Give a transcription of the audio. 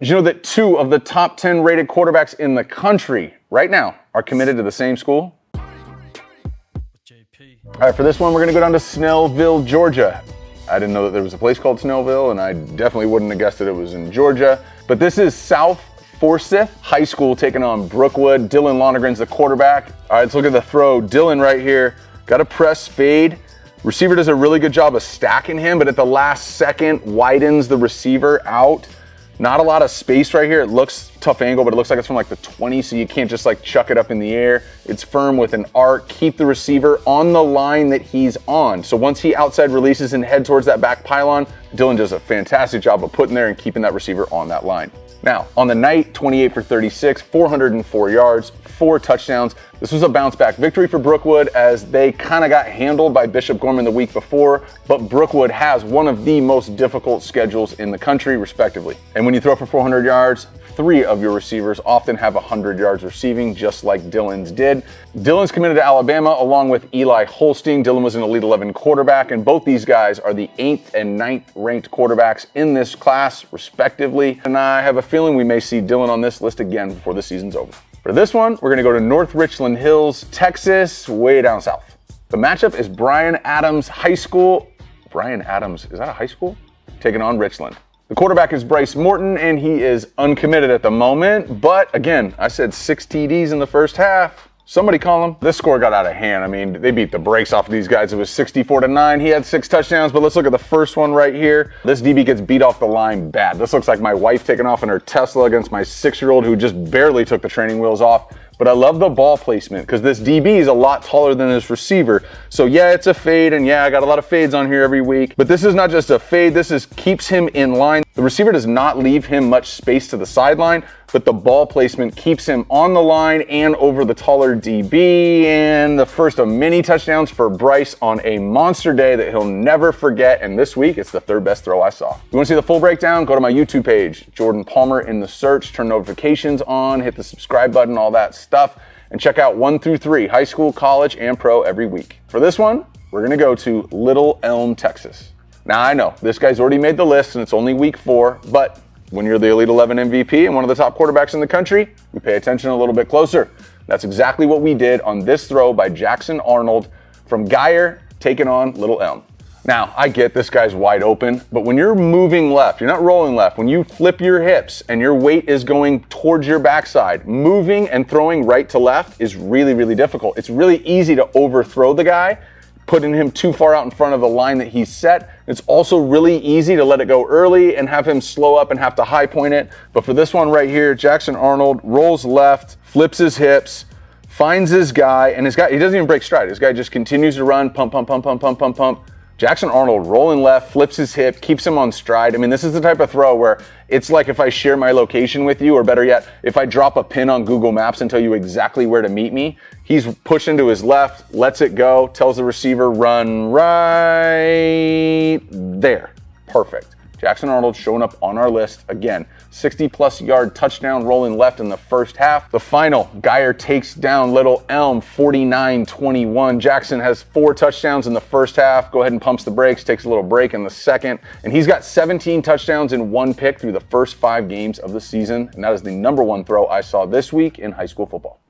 Did you know that 2 of the top 10 rated quarterbacks in the country right now are committed to the same school? All right, for this one, we're gonna go down to Snellville, Georgia. I didn't know that there was a place called Snellville, and I definitely wouldn't have guessed that it was in Georgia. But this is South Forsyth High School taking on Brookwood. Dylan Longeran's the quarterback. All right, let's look at the throw. Dylan right here, got a press fade. Receiver does a really good job of stacking him, but at the last second widens the receiver out. Not a lot of space right here. It looks tough angle, but it looks like it's from like the 20, so you can't just like chuck it up in the air. It's firm with an arc. Keep the receiver on the line that he's on. So once he outside releases and head towards that back pylon, Dylan does a fantastic job of putting there and keeping that receiver on that line. Now, on the night, 28 for 36, 404 yards, 4 touchdowns. This was a bounce back victory for Brookwood as they kind of got handled by Bishop Gorman the week before, but Brookwood has one of the most difficult schedules in the country, respectively. And when you throw for 400 yards, 3 of your receivers often have 100 yards receiving, just like Dylan's did. Dylan's committed to Alabama along with Eli Holstein. Dylan was an Elite 11 quarterback, and both these guys are the 8th and 9th ranked quarterbacks in this class, respectively. And I have a feeling we may see Dylan on this list again before the season's over. For this one, we're gonna go to North Richland Hills, Texas, way down south. The matchup is Bryan Adams High School. Bryan Adams, is that a high school? Taking on Richland. The quarterback is Bryce Morten, and he is uncommitted at the moment. But again, I said 6 TDs in the first half. Somebody call him. This score got out of hand. I mean, they beat the brakes off of these guys. It was 64-9. He had 6 touchdowns, but let's look at the first one right here. This DB gets beat off the line bad. This looks like my wife taking off in her Tesla against my 6-year-old who just barely took the training wheels off. But I love the ball placement because this DB is a lot taller than this receiver. So yeah, it's a fade, and yeah, I got a lot of fades on here every week. But this is not just a fade, this is keeps him in line. The receiver does not leave him much space to the sideline, but the ball placement keeps him on the line and over the taller DB. And the first of many touchdowns for Bryce on a monster day that he'll never forget. And this week, it's the 3rd best throw I saw. If you want to see the full breakdown, go to my YouTube page, Jordan Palmer in the search, turn notifications on, hit the subscribe button, all that stuff, and check out 1 through 3, high school, college, and pro every week. For this one, we're gonna go to Little Elm, Texas. Now I know, this guy's already made the list and it's only week 4, but when you're the Elite 11 MVP and one of the top quarterbacks in the country, we pay attention a little bit closer. That's exactly what we did on this throw by Jackson Arnold from Geyer taking on Little Elm. Now, I get this guy's wide open, but when you're moving left, you're not rolling left, when you flip your hips and your weight is going towards your backside, moving and throwing right to left is really, really difficult. It's really easy to overthrow the guy, putting him too far out in front of the line that he's set. It's also really easy to let it go early and have him slow up and have to high point it. But for this one right here, Jackson Arnold rolls left, flips his hips, finds his guy, and his guy, he doesn't even break stride. His guy just continues to run, pump, pump, pump, pump, pump, pump, pump. Jackson Arnold rolling left, flips his hip, keeps him on stride. I mean, this is the type of throw where it's like if I share my location with you, or better yet, if I drop a pin on Google Maps and tell you exactly where to meet me, he's pushing to his left, lets it go, tells the receiver, run right there. Perfect. Jackson Arnold showing up on our list again. 60-plus yard touchdown rolling left in the first half. The final, Geyer takes down Little Elm 49-21. Jackson has 4 touchdowns in the first half. Go ahead and pumps the brakes, takes a little break in the second. And he's got 17 touchdowns and 1 pick through the first 5 games of the season. And that is the #1 throw I saw this week in high school football.